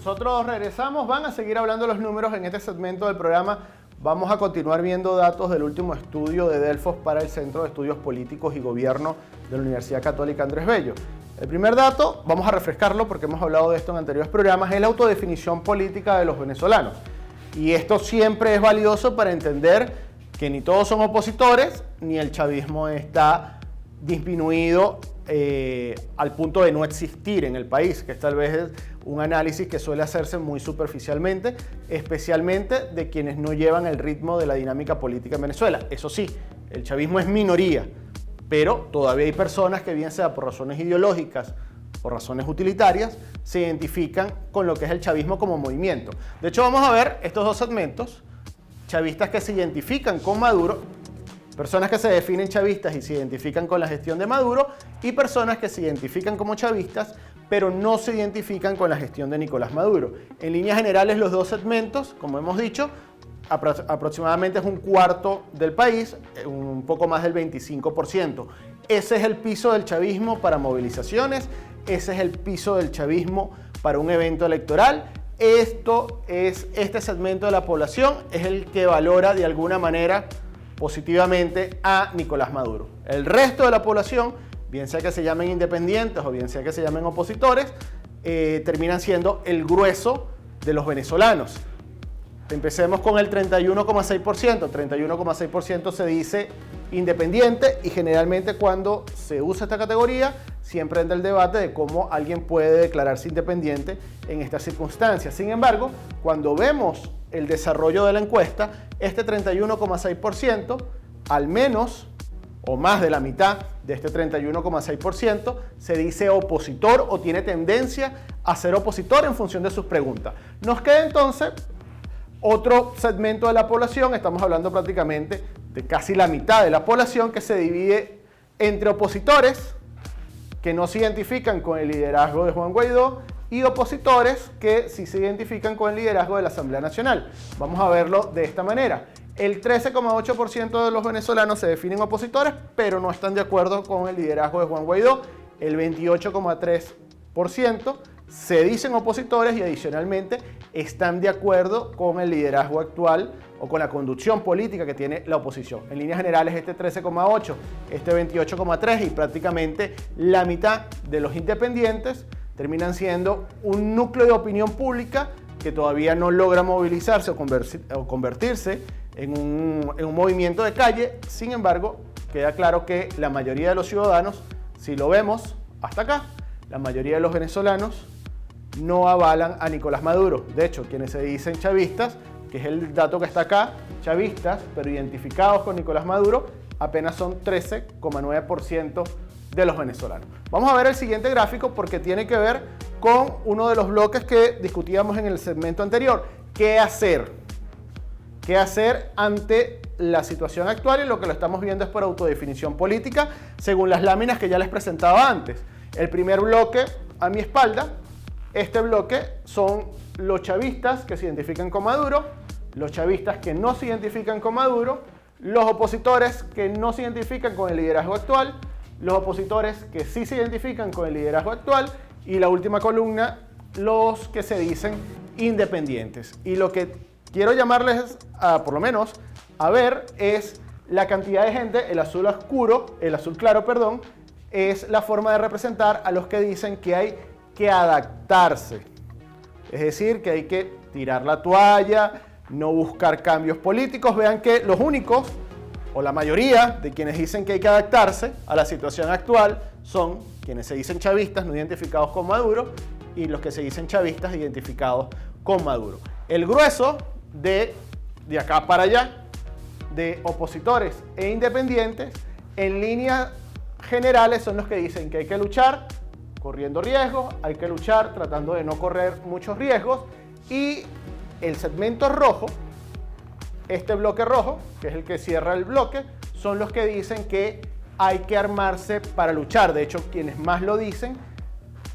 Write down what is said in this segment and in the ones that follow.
Nosotros regresamos, van a seguir hablando los números en este segmento del programa. Vamos a continuar viendo datos del último estudio de Delfos para el Centro de Estudios Políticos y Gobierno de la Universidad Católica Andrés Bello. El primer dato, vamos a refrescarlo porque hemos hablado de esto en anteriores programas, es la autodefinición política de los venezolanos. Y esto siempre es valioso para entender que ni todos son opositores, ni el chavismo está disminuido al punto de no existir en el país, que tal vez es un análisis que suele hacerse muy superficialmente, especialmente de quienes no llevan el ritmo de la dinámica política en Venezuela. Eso sí, el chavismo es minoría, pero todavía hay personas que, bien sea por razones ideológicas o razones utilitarias, se identifican con lo que es el chavismo como movimiento. De hecho, vamos a ver estos dos segmentos: chavistas que se identifican con Maduro, personas que se definen chavistas y se identifican con la gestión de Maduro, y personas que se identifican como chavistas, pero no se identifican con la gestión de Nicolás Maduro. En líneas generales, los dos segmentos, como hemos dicho, aproximadamente es un cuarto del país, un poco más del 25%. Ese es el piso del chavismo para movilizaciones, ese es el piso del chavismo para un evento electoral. Este segmento de la población es el que valora de alguna manera positivamente a Nicolás Maduro. El resto de la población, bien sea que se llamen independientes o bien sea que se llamen opositores, terminan siendo el grueso de los venezolanos. Empecemos con el 31,6%. 31,6% se dice independiente, y generalmente cuando se usa esta categoría siempre entra el debate de cómo alguien puede declararse independiente en estas circunstancias. Sin embargo, cuando vemos el desarrollo de la encuesta, este 31,6%, al menos o más de la mitad de este 31,6%, se dice opositor o tiene tendencia a ser opositor en función de sus preguntas. Nos queda entonces otro segmento de la población, estamos hablando prácticamente de casi la mitad de la población, que se divide entre opositores que no se identifican con el liderazgo de Juan Guaidó y opositores que sí se identifican con el liderazgo de la Asamblea Nacional. Vamos a verlo de esta manera. El 13,8% de los venezolanos se definen opositores, pero no están de acuerdo con el liderazgo de Juan Guaidó. El 28,3% se dicen opositores y adicionalmente están de acuerdo con el liderazgo actual o con la conducción política que tiene la oposición. En líneas generales, este 13,8%, este 28,3% y prácticamente la mitad de los independientes terminan siendo un núcleo de opinión pública que todavía no logra movilizarse o convertirse en un movimiento de calle. Sin embargo, queda claro que la mayoría de los ciudadanos, si lo vemos hasta acá, la mayoría de los venezolanos no avalan a Nicolás Maduro. De hecho, quienes se dicen chavistas, que es el dato que está acá, chavistas, pero identificados con Nicolás Maduro, apenas son 13,9% de los venezolanos. Vamos a ver el siguiente gráfico porque tiene que ver con uno de los bloques que discutíamos en el segmento anterior. ¿Qué hacer? ¿Qué hacer ante la situación actual? Y lo que lo estamos viendo es por autodefinición política, según las láminas que ya les presentaba antes. El primer bloque a mi espalda, este bloque son los chavistas que se identifican con Maduro, los chavistas que no se identifican con Maduro, los opositores que no se identifican con el liderazgo actual, los opositores que sí se identifican con el liderazgo actual, y la última columna, los que se dicen independientes. Y lo que quiero llamarles por lo menos a ver es la cantidad de gente. El azul claro, es la forma de representar a los que dicen que hay que adaptarse. Es decir, que hay que tirar la toalla, no buscar cambios políticos. Vean que los únicos, o la mayoría de quienes dicen que hay que adaptarse a la situación actual, son quienes se dicen chavistas no identificados con Maduro y los que se dicen chavistas identificados con Maduro. El grueso de acá para allá, de opositores e independientes, en líneas generales son los que dicen que hay que luchar corriendo riesgos, hay que luchar tratando de no correr muchos riesgos, y el segmento rojo, este bloque rojo, que es el que cierra el bloque, son los que dicen que hay que armarse para luchar. De hecho, quienes más lo dicen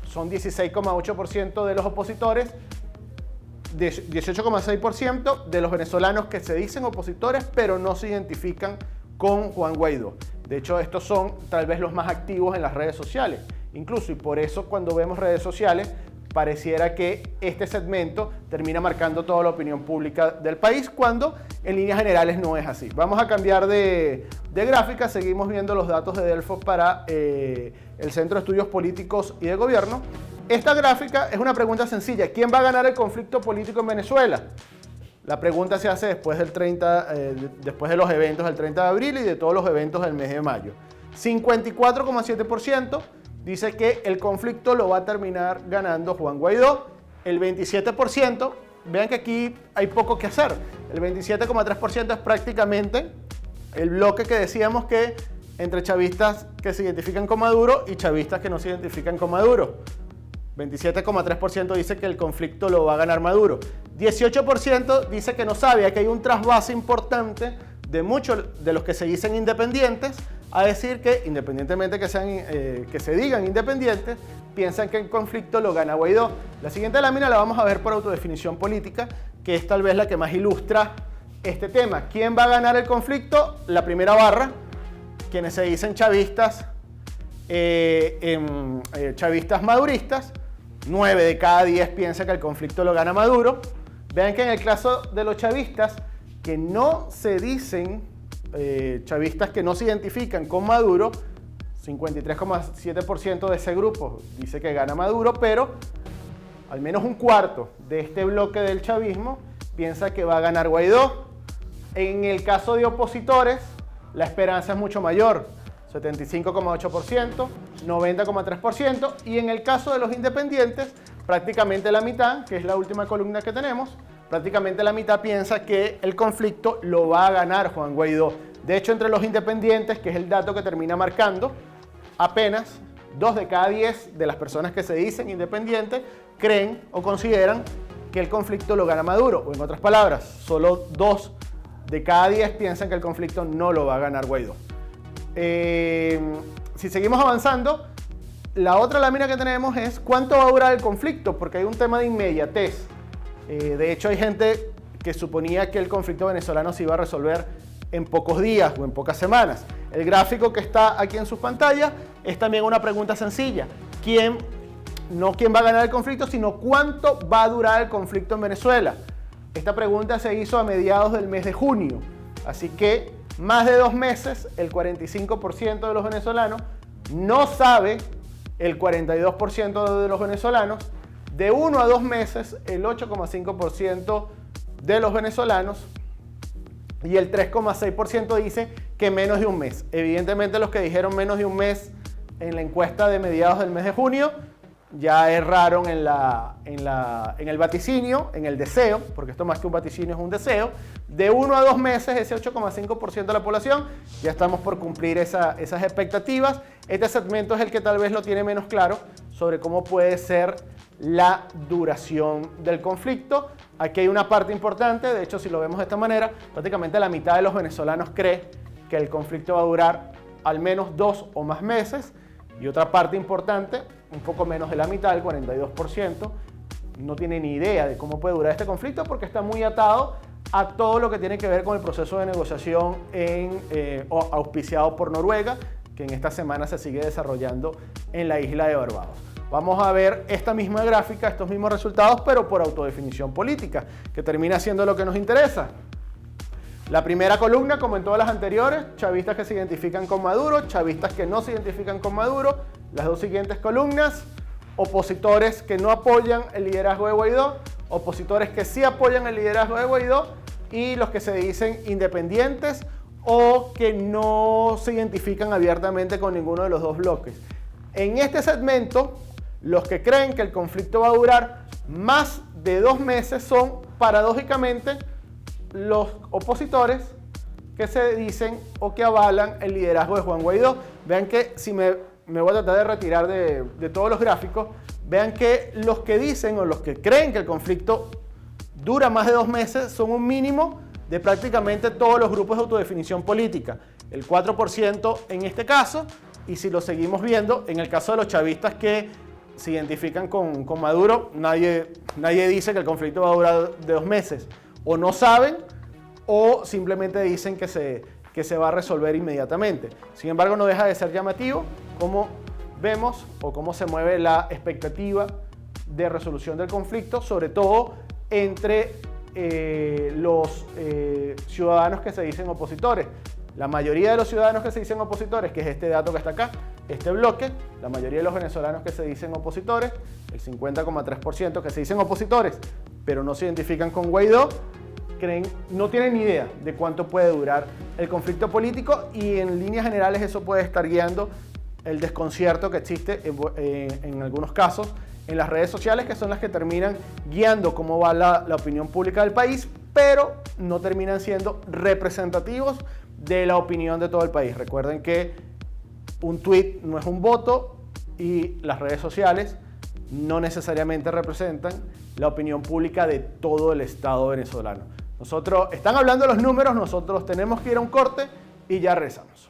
son 16,8% de los opositores, 18,6% de los venezolanos que se dicen opositores pero no se identifican con Juan Guaidó. De hecho, estos son tal vez los más activos en las redes sociales. Incluso, y por eso cuando vemos redes sociales, pareciera que este segmento termina marcando toda la opinión pública del país, cuando en líneas generales no es así. Vamos a cambiar de gráfica, seguimos viendo los datos de Delfos para el Centro de Estudios Políticos y de Gobierno. Esta gráfica es una pregunta sencilla: ¿quién va a ganar el conflicto político en Venezuela? La pregunta se hace después después de los eventos del 30 de abril y de todos los eventos del mes de mayo. 54,7% dice que el conflicto lo va a terminar ganando Juan Guaidó. El 27%, vean que aquí hay poco que hacer. El 27,3% es prácticamente el bloque que decíamos que entre chavistas que se identifican con Maduro y chavistas que no se identifican con Maduro. 27,3% dice que el conflicto lo va a ganar Maduro. 18% dice que no sabe, que hay un trasvase importante de muchos de los que se dicen independientes a decir que, independientemente que se digan independientes, piensan que el conflicto lo gana Guaidó. La siguiente lámina la vamos a ver por autodefinición política, que es tal vez la que más ilustra este tema. ¿Quién va a ganar el conflicto? La primera barra, quienes se dicen chavistas, chavistas maduristas. 9 de cada 10 piensa que el conflicto lo gana Maduro. Vean que en el caso de los chavistas que no se dicen, chavistas que no se identifican con Maduro, 53,7% de ese grupo dice que gana Maduro, pero al menos un cuarto de este bloque del chavismo piensa que va a ganar Guaidó. En el caso de opositores, la esperanza es mucho mayor, 75,8%, 90,3%, y en el caso de los independientes, prácticamente la mitad, que es la última columna que tenemos, prácticamente la mitad piensa que el conflicto lo va a ganar Juan Guaidó. De hecho, entre los independientes, que es el dato que termina marcando, apenas 2 de cada 10 de las personas que se dicen independientes creen o consideran que el conflicto lo gana Maduro. O en otras palabras, solo 2 de cada 10 piensan que el conflicto no lo va a ganar Guaidó. Si seguimos avanzando, la otra lámina que tenemos es cuánto va a durar el conflicto, porque hay un tema de inmediatez. De hecho, hay gente que suponía que el conflicto venezolano se iba a resolver en pocos días o en pocas semanas. El gráfico que está aquí en sus pantallas es también una pregunta sencilla. No quién va a ganar el conflicto, sino cuánto va a durar el conflicto en Venezuela. Esta pregunta se hizo a mediados del mes de junio, así que más de 2 meses, el 45% de los venezolanos no sabe, el 42% de los venezolanos. De 1 a 2 meses, el 8,5% de los venezolanos, y el 3,6% dice que menos de un mes. Evidentemente, los que dijeron menos de un mes en la encuesta de mediados del mes de junio ya erraron en el vaticinio, en el deseo, porque esto más que un vaticinio es un deseo. De 1 a 2 meses, ese 8,5% de la población, ya estamos por cumplir esas expectativas. Este segmento es el que tal vez lo tiene menos claro sobre cómo puede ser la duración del conflicto. Aquí hay una parte importante, de hecho, si lo vemos de esta manera, prácticamente la mitad de los venezolanos cree que el conflicto va a durar al menos 2 o más meses, y otra parte importante, un poco menos de la mitad, el 42%, no tiene ni idea de cómo puede durar este conflicto, porque está muy atado a todo lo que tiene que ver con el proceso de negociación auspiciado por Noruega, que en esta semana se sigue desarrollando en la isla de Barbados. Vamos a ver esta misma gráfica, estos mismos resultados, pero por autodefinición política, que termina siendo lo que nos interesa. La primera columna, como en todas las anteriores, chavistas que se identifican con Maduro, chavistas que no se identifican con Maduro. Las dos siguientes columnas, opositores que no apoyan el liderazgo de Guaidó, opositores que sí apoyan el liderazgo de Guaidó, y los que se dicen independientes o que no se identifican abiertamente con ninguno de los dos bloques. En este segmento, los que creen que el conflicto va a durar más de 2 meses son, paradójicamente, los opositores que se dicen o que avalan el liderazgo de Juan Guaidó. Vean que, si me voy a tratar de retirar de todos los gráficos, vean que los que dicen o los que creen que el conflicto dura más de 2 meses son un mínimo de prácticamente todos los grupos de autodefinición política. El 4% en este caso, y si lo seguimos viendo, en el caso de los chavistas que se identifican con Maduro, nadie dice que el conflicto va a durar de 2 meses. O no saben, o simplemente dicen que se va a resolver inmediatamente. Sin embargo, no deja de ser llamativo cómo vemos o cómo se mueve la expectativa de resolución del conflicto, sobre todo entre los ciudadanos que se dicen opositores. La mayoría de los ciudadanos que se dicen opositores, que es este dato que está acá, este bloque, la mayoría de los venezolanos que se dicen opositores, el 50,3% que se dicen opositores, pero no se identifican con Guaidó, no tienen ni idea de cuánto puede durar el conflicto político, y en líneas generales eso puede estar guiando el desconcierto que existe en algunos casos en las redes sociales, que son las que terminan guiando cómo va la opinión pública del país, pero no terminan siendo representativos de la opinión de todo el país. Recuerden que un tweet no es un voto y las redes sociales no necesariamente representan la opinión pública de todo el Estado venezolano. Están hablando los números, nosotros tenemos que ir a un corte y ya regresamos.